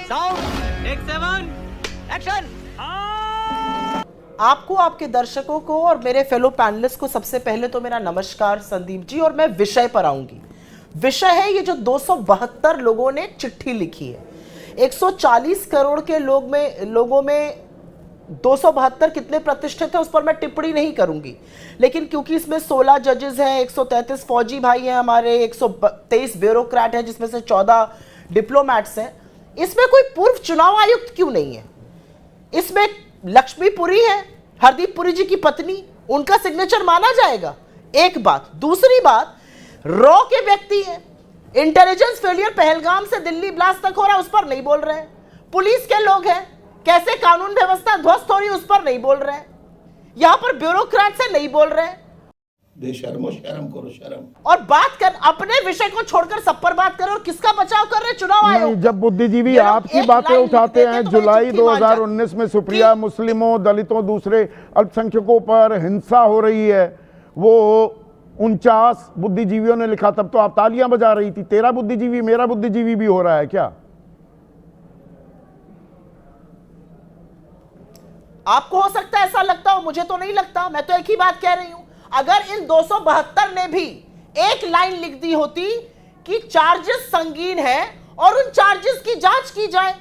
Sound take 7 action. आपको, आपके दर्शकों को और मेरे फेलो पैनलिस्ट को सबसे पहले तो मेरा नमस्कार संदीप जी, और मैं विषय पर आऊंगी। विषय है ये जो 272 लोगों ने चिट्ठी लिखी है। 140 करोड़ के लोगों में 272 कितने प्रतिष्ठित है उस पर मैं टिप्पणी नहीं करूंगी, लेकिन क्योंकि इसमें 16 जजेस हैं, 133 फौजी भाई हैं हमारे, 123 ब्यूरोक्रेट हैं जिसमें से 14 डिप्लोमैट्स हैं, इसमें कोई पूर्व चुनाव आयुक्त क्यों नहीं है? इसमें लक्ष्मीपुरी है, हरदीप पुरी जी की पत्नी, उनका सिग्नेचर माना जाएगा? एक बात। दूसरी बात, रॉ के व्यक्ति हैं, इंटेलिजेंस फेलियर पहलगाम से दिल्ली ब्लास्ट तक हो रहा है उस पर नहीं बोल रहे हैं। पुलिस के लोग हैं, कैसे कानून व्यवस्था ध्वस्त हो रही है उस पर नहीं बोल रहे हैं। यहां पर ब्यूरोक्रेट से नहीं बोल रहे हैं। बेशर्मो, शर्म करो, शर्म। और बात कर, अपने विषय को छोड़कर सब पर बात करो। और किसका बचाव कर रहे चुनाव आयोग? जब बुद्धिजीवी आपकी बातें उठाते हैं, जुलाई 2019 में सुप्रिया मुस्लिमों, दलितों, दूसरे अल्पसंख्यकों पर हिंसा हो रही है, वो 49 बुद्धिजीवियों ने लिखा, तब तो आप तालियां बजा रही थी। तेरा बुद्धिजीवी मेरा बुद्धिजीवी भी हो रहा है क्या? आपको हो सकता है ऐसा लगता हो, मुझे तो नहीं लगता। मैं तो एक ही बात कह रही हूं, अगर इन 272 ने भी एक लाइन लिख दी होती कि चार्जेस संगीन है और उन चार्जेस की जांच की जाए,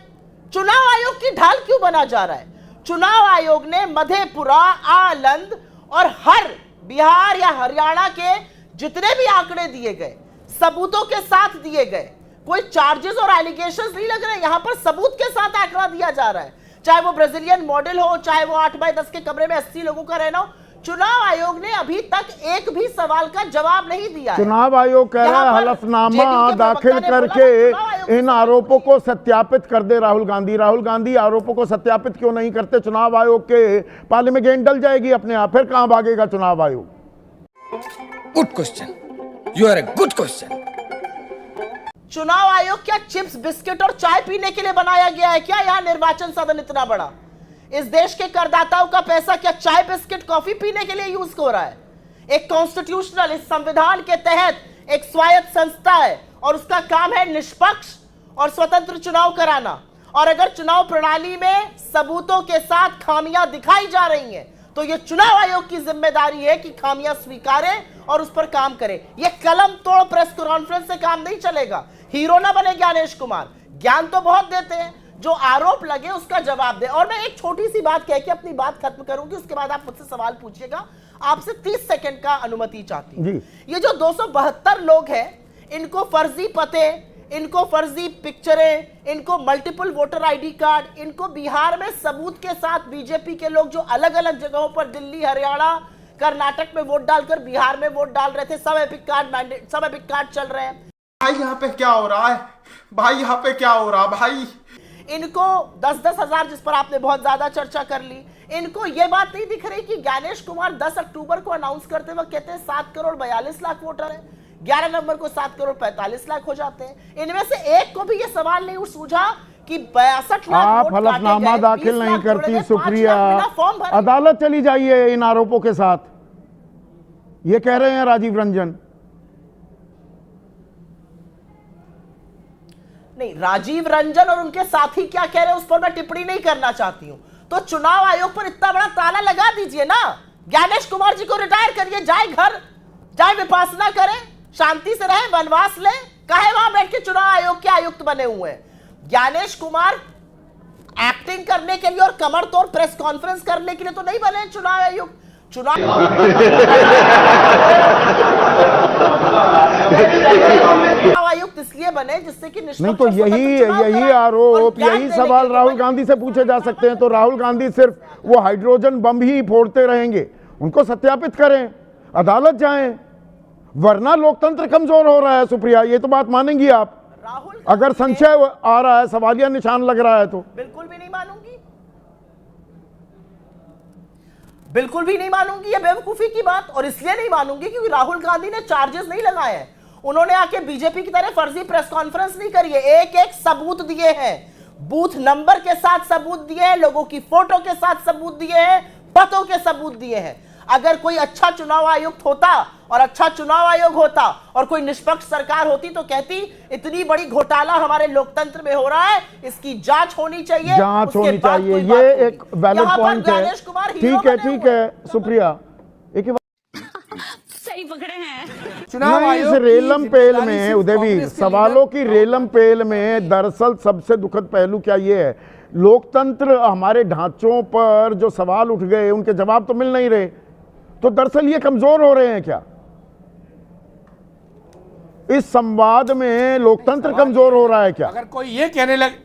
चुनाव आयोग की ढाल क्यों बना जा रहा है? चुनाव आयोग ने मधेपुरा, आलंद और हर बिहार या हरियाणा के जितने भी आंकड़े दिए गए, सबूतों के साथ दिए गए, कोई चार्जेस और एलिगेशंस नहीं लग रहे, यहां पर सबूत के साथ आंकड़ा दिया जा रहा है। चाहे वो ब्राजीलियन मॉडल हो, चाहे वो 8x10 के कमरे में 80 लोगों का रहना हो, चुनाव आयोग ने अभी तक एक भी सवाल का जवाब नहीं दिया है। चुनाव आयोग कह रहा है हलफनामा दाखिल करके इन आरोपों को सत्यापित कर दे राहुल गांधी। राहुल गांधी आरोपों को सत्यापित क्यों नहीं करते? चुनाव आयोग के पाले में गेंद डल जाएगी अपने आप, फिर कहां भागेगा चुनाव आयोग? Good question, you are a good question. चुनाव आयोग क्या चिप्स, बिस्किट और चाय पीने के लिए बनाया गया है क्या? यहां निर्वाचन सदन इतना बड़ा, इस देश के करदाताओं का पैसा क्या चाय, बिस्किट, कॉफी पीने के लिए यूज हो रहा है? एक कॉन्स्टिट्यूशनल, इस संविधान के तहत एक स्वायत्त संस्था है और उसका काम है निष्पक्ष और स्वतंत्र चुनाव कराना। और अगर चुनाव प्रणाली में सबूतों के साथ खामियां दिखाई जा रही हैं, तो यह चुनाव आयोग की जिम्मेदारी है कि खामियां स्वीकारे और उस पर काम करे। यह कलम तोड़ प्रेस कॉन्फ्रेंस से काम नहीं चलेगा। हीरो ना बने ज्ञानेश कुमार, ज्ञान तो बहुत देते हैं, जो आरोप लगे उसका जवाब दे। और मैं एक छोटी सी बात कह के अपनी बात खत्म करूंगी, उसके बाद आप मुझसे सवाल पूछिएगा। आपसे 30 सेकंड का अनुमति चाहती हूं। ये जो 272 लोग हैं, इनको फर्जी पते, इनको फर्जी पिक्चरें, इनको मल्टीपल वोटर आईडी कार्ड, इनको बिहार में सबूत के साथ बीजेपी के लोग जो अलग अलग जगहों पर दिल्ली, हरियाणा, कर्नाटक में वोट डालकर बिहार में वोट डाल रहे थे, सब एपिक कार्ड मैंडेट, सब एपिक कार्ड चल रहे हैं। भाई यहाँ पे क्या हो रहा है? भाई यहाँ पे क्या हो रहा है भाई? इनको 10-10 हजार, जिस पर आपने बहुत ज्यादा चर्चा कर ली, इनको यह बात नहीं दिख रही कि ज्ञानेश कुमार 10 अक्टूबर को अनाउंस करते वक्त कहते हैं 7 करोड़ 42 लाख वोटर हैं, 11 नवंबर को 7 करोड़ 45 लाख हो जाते हैं। इनमें से एक को भी यह सवाल नहीं सूझा कि 62 लाख आप हलफनामा दाखिल नहीं करती सुप्रिया, अदालत चली जाइए इन आरोपों के साथ, ये कह रहे हैं राजीव रंजन। नहीं, राजीव रंजन और उनके साथी क्या कह रहे हैं उस पर मैं टिप्पणी नहीं करना चाहती हूं। तो चुनाव आयोग पर इतना बड़ा ताला लगा दीजिए ना, ज्ञानेश कुमार जी को रिटायर करिए, जाए घर, जाए विपासना करें, शांति से रहे, वनवास ले, काहे वहां बैठ के चुनाव आयोग के आयुक्त बने हुए हैं? ज्ञानेश कुमार एक्टिंग करने के लिए और कमर तोड़ प्रेस कॉन्फ्रेंस करने के लिए तो नहीं बने चुनाव आयुक्त। चुनाव आयुक्त इसलिए बने जिससे कि नहीं, तो यही आरोप, यही सवाल राहुल गांधी से पूछे जा सकते हैं। तो राहुल गांधी सिर्फ वो हाइड्रोजन बम ही फोड़ते रहेंगे? उनको सत्यापित करें, अदालत जाएं, वरना लोकतंत्र कमजोर हो रहा है सुप्रिया, ये तो बात मानेंगी आप? अगर संशय आ रहा है, सवालिया निशान लग रहा है तो बिल्कुल भी नहीं मानूंगी, बिल्कुल भी नहीं मानूंगी। ये बेवकूफी की बात, और इसलिए नहीं मानूंगी क्योंकि राहुल गांधी ने चार्जेस नहीं लगाए हैं। उन्होंने आके बीजेपी की तरह फर्जी प्रेस कॉन्फ्रेंस नहीं करी है, एक एक सबूत दिए हैं, बूथ नंबर के साथ सबूत दिए हैं, लोगों की फोटो के साथ सबूत दिए हैं, पतों के सबूत दिए हैं। अगर कोई अच्छा चुनाव आयुक्त होता और अच्छा चुनाव आयोग होता और कोई निष्पक्ष सरकार होती तो कहती इतनी बड़ी घोटाला हमारे लोकतंत्र में हो रहा है, इसकी जांच होनी चाहिए, जांच उसके होनी बाद चाहिए। कोई बात ये होगी। एक वैलिड यहाँ पर पॉइंट है। ज्ञानेश कुमार हीरो ठीक बने है हुए हैं। सुप्रिया, एक ही सही पकड़े हैं। चुनाव नहीं, इस आयोग की रेलम पेल जिम्मेदारी में सिर्फ उदयवीर कांग्रेस के सवालों लीडर की रेलम पेल में दरअसल सबसे दुखद पहलू क्या ये है, लोकतंत्र हमारे ढांचों पर जो सवाल उठ गए उनके जवाब तो मिल नहीं रहे, तो दरअसल ये कमजोर हो रहे हैं क्या? इस संवाद में लोकतंत्र कमजोर हो रहा है क्या? अगर कोई ये कहने लगे,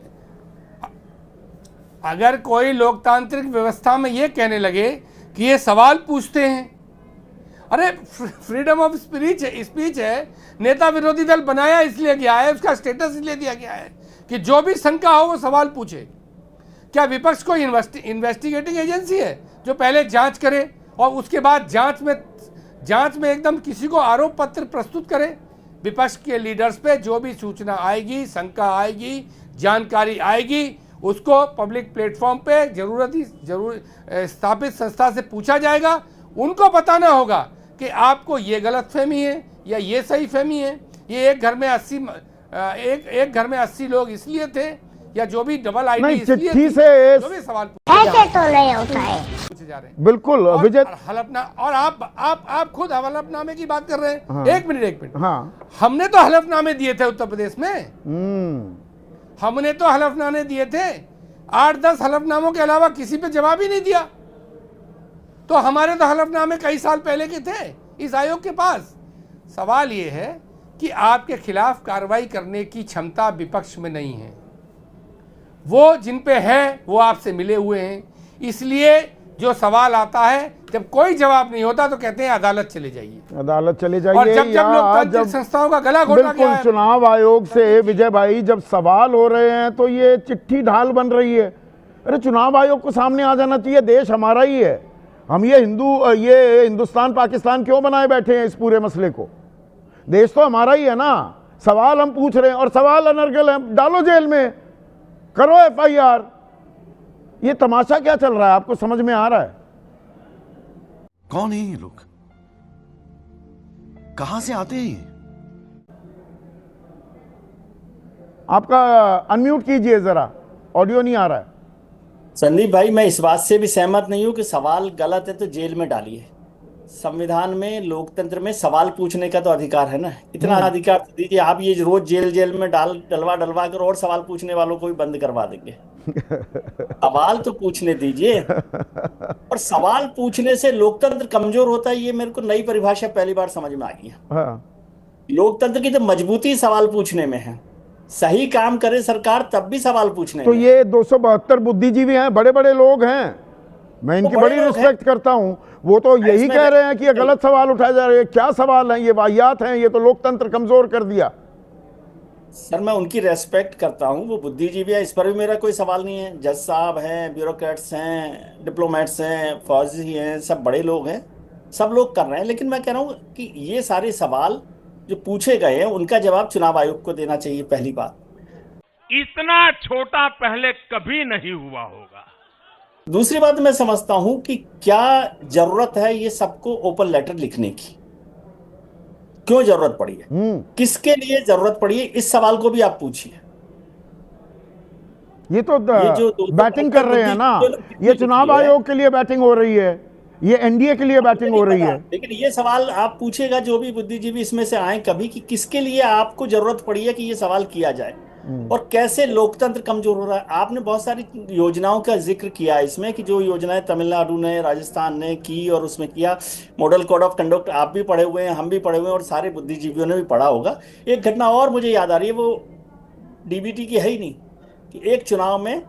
अगर कोई लोकतांत्रिक व्यवस्था में ये कहने लगे कि ये सवाल पूछते हैं, अरे फ्रीडम ऑफ स्पीच है, नेता विरोधी दल बनाया इसलिए गया है, उसका स्टेटस इसलिए दिया गया है कि जो भी शंका हो वो सवाल पूछे। क्या विपक्ष कोई इन्वेस्टिगेटिंग एजेंसी है जो पहले जांच करे और उसके बाद जांच में एकदम किसी को आरोप पत्र प्रस्तुत करे? विपक्ष के लीडर्स पे जो भी सूचना आएगी, शंका आएगी, जानकारी आएगी, उसको पब्लिक प्लेटफॉर्म पे जरूर स्थापित संस्था से पूछा जाएगा। उनको बताना होगा कि आपको ये गलतफहमी है या ये सही फहमी है, ये एक घर में 80 लोग इसलिए थे, या जो भी डबल आईडी नहीं, इसलिए चिट्ठी थी, से जो भी सवाल ऐसे तो नहीं होता है। पूछे जा रहे हैं। बिल्कुल और विजय, और आप खुद हलफनामे की बात कर रहे हैं। हाँ। एक मिनट हाँ, हमने तो हलफनामे दिए थे उत्तर प्रदेश में, हमने तो हलफनामे दिए थे, 8-10 हलफनामों के अलावा किसी पे जवाब ही नहीं दिया। तो हमारे तो हलफनामे कई साल पहले के थे इस आयोग के पास। सवाल ये है कि आपके खिलाफ कार्रवाई करने की क्षमता विपक्ष में नहीं है, वो जिन पे है वो आपसे मिले हुए हैं, इसलिए जो सवाल आता है जब कोई जवाब नहीं होता तो कहते हैं अदालत चले जाइए। अदालत चले और जाइए। जब लोकतांत्रिक संस्थाओं का गला घोटा गया बिल्कुल है, चुनाव आयोग से विजय भाई जब सवाल हो रहे हैं तो ये चिट्ठी ढाल बन रही है। अरे चुनाव आयोग को सामने आ जाना चाहिए, देश हमारा ही है, हम ये हिंदुस्तान पाकिस्तान क्यों बनाए बैठे हैं इस पूरे मसले को? देश तो हमारा ही है ना। सवाल हम पूछ रहे हैं और सवाल अनर्गल है, डालो जेल में, करो FIR। ये तमाशा क्या चल रहा है, आपको समझ में आ रहा है? कौन है ये लोग, कहां से आते हैं ये? आपका अनम्यूट कीजिए जरा, ऑडियो नहीं आ रहा है। संदीप भाई, मैं इस बात से भी सहमत नहीं हूं कि सवाल गलत है तो जेल में डालिए। संविधान में, लोकतंत्र में सवाल पूछने का तो अधिकार है ना, इतना अधिकार तो दीजिए। आप ये रोज जेल में डलवा कर और सवाल पूछने वालों को भी बंद करवा देंगे। सवाल तो पूछने दीजिए। और सवाल पूछने से लोकतंत्र कमजोर होता है, ये मेरे को नई परिभाषा पहली बार समझ में आ गई है। हाँ। लोकतंत्र की तो मजबूती सवाल पूछने में है। सही काम करे सरकार तब भी सवाल पूछने तो में। ये 272 बुद्धिजीवी हैं, बड़े बड़े लोग हैं, मैं इनकी बड़ी रिस्पेक्ट करता हूं। वो तो यही कह रहे हैं कि ये गलत सवाल उठाए जा रहे हैं। क्या सवाल हैं ये? वाहियात हैं, ये तो लोकतंत्र कमजोर कर दिया। सर मैं उनकी रेस्पेक्ट करता हूं, वो बुद्धिजीवी है, इस पर भी मेरा कोई सवाल नहीं है। जज साहब हैं, ब्यूरोक्रेट्स हैं, डिप्लोमेट्स हैं, फौजी हैं, सब बड़े लोग हैं, सब लोग कर रहे हैं। लेकिन मैं कह रहा हूं कि ये सारे सवाल जो पूछे गए हैं उनका जवाब चुनाव आयोग को देना चाहिए, पहली बात। इतना छोटा पहले कभी नहीं हुआ होगा। दूसरी बात मैं समझता हूं कि क्या जरूरत है ये सबको ओपन लेटर लिखने की, क्यों जरूरत पड़ी है, किसके लिए जरूरत पड़ी है, इस सवाल को भी आप पूछिए। ये तो बैटिंग कर रहे हैं ना, ये चुनाव आयोग के लिए बैटिंग हो रही है, ये NDA के लिए बैटिंग हो रही है। लेकिन ये सवाल आप पूछेगा जो भी बुद्धिजीवी इसमें से आए कभी, कि किसके लिए आपको जरूरत पड़ी है कि ये सवाल किया जाए और कैसे लोकतंत्र कमजोर हो रहा है। आपने बहुत सारी योजनाओं का जिक्र किया इसमें, कि जो योजनाएं तमिलनाडु ने, राजस्थान ने की और उसमें किया। मॉडल कोड ऑफ कंडक्ट आप भी पढ़े हुए हैं, हम भी पढ़े हुए हैं और सारे बुद्धिजीवियों ने भी पढ़ा होगा। एक घटना और मुझे याद आ रही है, वो DBT की है ही नहीं, कि एक चुनाव में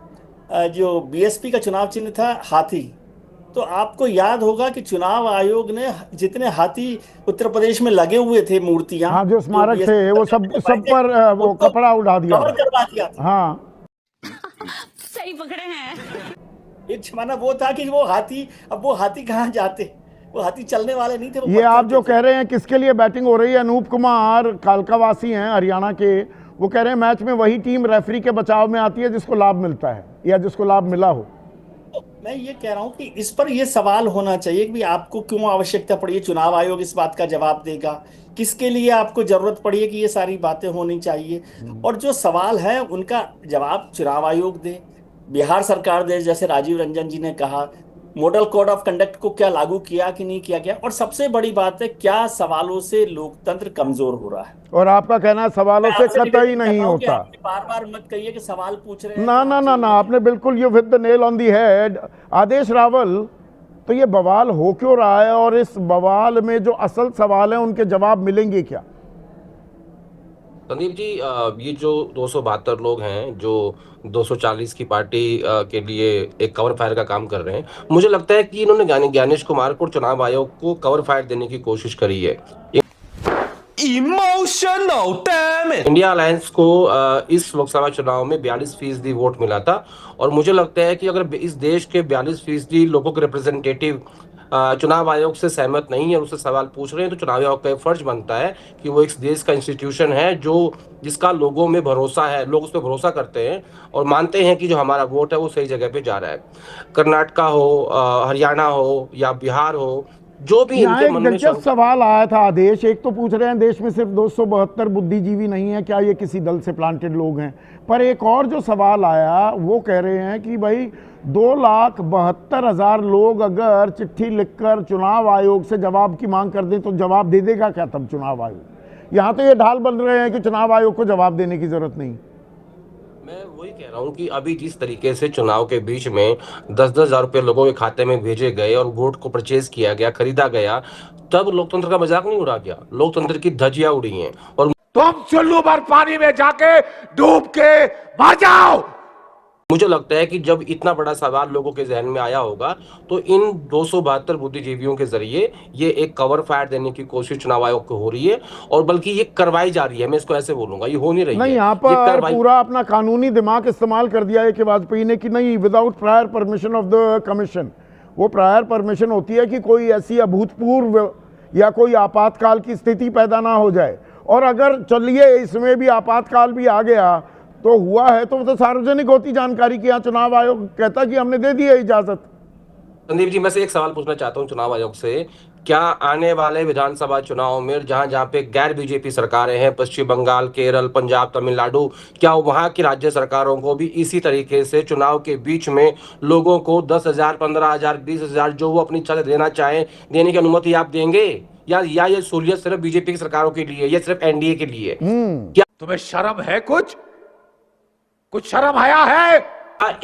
जो BSP का चुनाव चिन्ह था हाथी, तो आपको याद होगा कि चुनाव आयोग ने जितने हाथी उत्तर प्रदेश में लगे हुए थे मूर्तियां, हाँ, जो स्मारक थे वो सब पर वो कपड़ा उड़ा दिया, कवर करवा दिया था। हाँ सही पकड़े हैं। एक जमाना वो था कि वो हाथी, अब वो हाथी कहाँ जाते, वो हाथी चलने वाले नहीं थे। वो ये आप जो कह रहे हैं किसके लिए बैटिंग हो रही है, अनूप कुमार कालकावासी हैं हरियाणा के, वो कह रहे हैं मैच में वही टीम रेफरी के बचाव में आती है जिसको लाभ मिलता है या जिसको लाभ मिला हो। मैं ये कह रहा हूं कि इस पर ये सवाल होना चाहिए कि भाई आपको क्यों आवश्यकता पड़ी है, चुनाव आयोग इस बात का जवाब देगा, किसके लिए आपको जरूरत पड़ी है कि ये सारी बातें होनी चाहिए, और जो सवाल है उनका जवाब चुनाव आयोग दे, बिहार सरकार दे, जैसे राजीव रंजन जी ने कहा, मॉडल कोड ऑफ कंडक्ट को क्या लागू किया कि नहीं किया गया, और सबसे बड़ी बात है क्या सवालों से लोकतंत्र कमजोर हो रहा है। और आपका कहना सवालों से कतई नहीं होता। बार बार मत कहिए कि सवाल पूछ रहे हैं। ना ना ना ना, आपने बिल्कुल ये hit the nail on the head. Adesh Rawal, तो ये बवाल हो क्यों रहा है, और इस बवाल में जो असल सवाल है उनके जवाब मिलेंगे क्या? संदीप जी, ये जो 272 लोग हैं जो 240 की पार्टी के लिए एक कवर फायर का काम कर रहे हैं, मुझे लगता है कि इन्होंने ज्ञानेश कुमार को, चुनाव आयोग को कवर फायर देने की कोशिश करी है। Emotional damn it. India alliance को इस लोकसभा चुनाव में 42% वोट मिला था, और मुझे लगता है कि अगर इस देश के 42% लोगों के रिप्रेजेंटेटिव चुनाव आयोग से सहमत नहीं है और उससे सवाल पूछ रहे हैं, तो चुनाव आयोग का एक फर्ज बनता है कि वो एक देश का इंस्टीट्यूशन है जो जिसका लोगों में भरोसा है, लोग उस पर भरोसा करते हैं और मानते हैं कि जो हमारा वोट है वो सही जगह पे जा रहा है। कर्नाटका हो, हरियाणा हो या बिहार हो, जो भी यहाँ एक दिलचस्प सवाल आया था आदेश। एक तो पूछ रहे हैं देश में सिर्फ 272 बुद्धिजीवी नहीं है, क्या ये किसी दल से प्लांटेड लोग हैं? पर एक और जो सवाल आया वो कह रहे हैं कि भाई 2,72,000 लोग अगर चिट्ठी लिखकर चुनाव आयोग से जवाब की मांग कर दें तो जवाब दे देगा क्या तब चुनाव आयोग? यहाँ तो ये ढाल बन रहे हैं कि चुनाव आयोग को जवाब देने की जरूरत नहीं। मैं वही कह रहा हूँ कि अभी जिस तरीके से चुनाव के बीच में 10-10 हजार रुपए लोगों के खाते में भेजे गए और वोट को परचेज किया गया, खरीदा गया, तब लोकतंत्र का मजाक नहीं उड़ा गया, लोकतंत्र की धज्जियां उड़ी हैं। और तुम चुल्लू भर पानी में जाके डूब के मर जाओ। मुझे लगता है कि जब इतना बड़ा सवाल लोगों के जहन में आया होगा तो इन 272 बुद्धिजीवियों के जरिए ये एक कवर फायर देने की कोशिश चुनाव आयोग को हो रही है, और बल्कि ये करवाई जा रही है। मैं इसको ऐसे बोलूंगा, ये हो नहीं रही है। यहाँ पर पूरा अपना कानूनी दिमाग इस्तेमाल कर दिया है कि वाजपेयी ने कि नहीं, without prior permission of the commission. वो प्रायर परमिशन होती है कि कोई ऐसी अभूतपूर्व या कोई आपातकाल की स्थिति पैदा ना हो जाए, और अगर चलिए इसमें भी आपातकाल भी आ गया तो हुआ है तो वो तो सार्वजनिक होती जानकारी की। यहाँ चुनाव आयोग कहता कि हमने दे दी है इजाजत। संदीप जी, मैं से एक सवाल पूछना चाहता हूँ चुनाव आयोग से, क्या आने वाले विधानसभा चुनाव में जहां जहां पे गैर बीजेपी सरकारें हैं, पश्चिम बंगाल, केरल, पंजाब, तमिलनाडु, क्या वहां की राज्य सरकारों को भी इसी तरीके से चुनाव के बीच में लोगों को 10,000, 15,000, 20,000 जो वो अपनी इच्छा से देना चाहें, देने की अनुमति आप देंगे, या ये सहूलियत सिर्फ बीजेपी की सरकारों के लिए, या सिर्फ एनडीए के लिए? क्या तुम्हें शर्म है? कुछ शर्म आया है?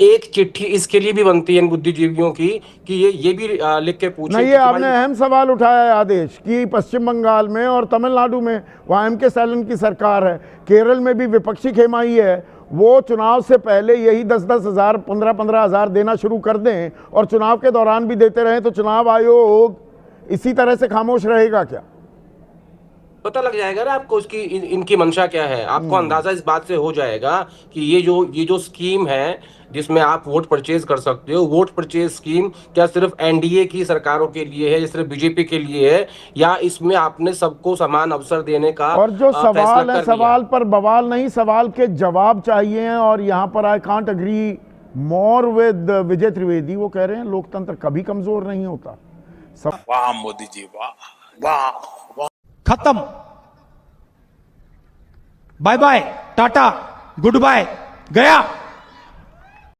एक चिट्ठी इसके लिए भी बनती है इन बुद्धिजीवियों की कि ये भी लिख के पूछे। नहीं, ये आपने अहम सवाल उठाया है आदेश कि पश्चिम बंगाल में और तमिलनाडु में वहाँ एम.के. स्टालिन की सरकार है, केरल में भी विपक्षी खेमाई है, वो चुनाव से पहले यही 10-10 हज़ार, 15-15 हज़ार देना शुरू कर दें और चुनाव के दौरान भी देते रहें, तो चुनाव आयोग इसी तरह से खामोश रहेगा क्या? पता लग जाएगा ना आपको उसकी इनकी मंशा क्या है। आपको अंदाजा इस बात से हो जाएगा कि ये जो स्कीम है जिसमें आप वोट परचेज कर सकते हो, वोट परचेज स्कीम क्या सिर्फ एनडीए की सरकारों के लिए है, या सिर्फ बीजेपी के लिए है, या इसमें आपने सबको समान अवसर देने का? और जो सवाल है, सवाल पर बवाल नहीं, सवाल के जवाब चाहिए। और यहाँ पर I can't agree more with Vijay Trivedi. वो कह रहे हैं लोकतंत्र कभी कमजोर नहीं होता। वाह मोदी जी, वाह वाह। खत्म, bye bye, tata, good bye, गया।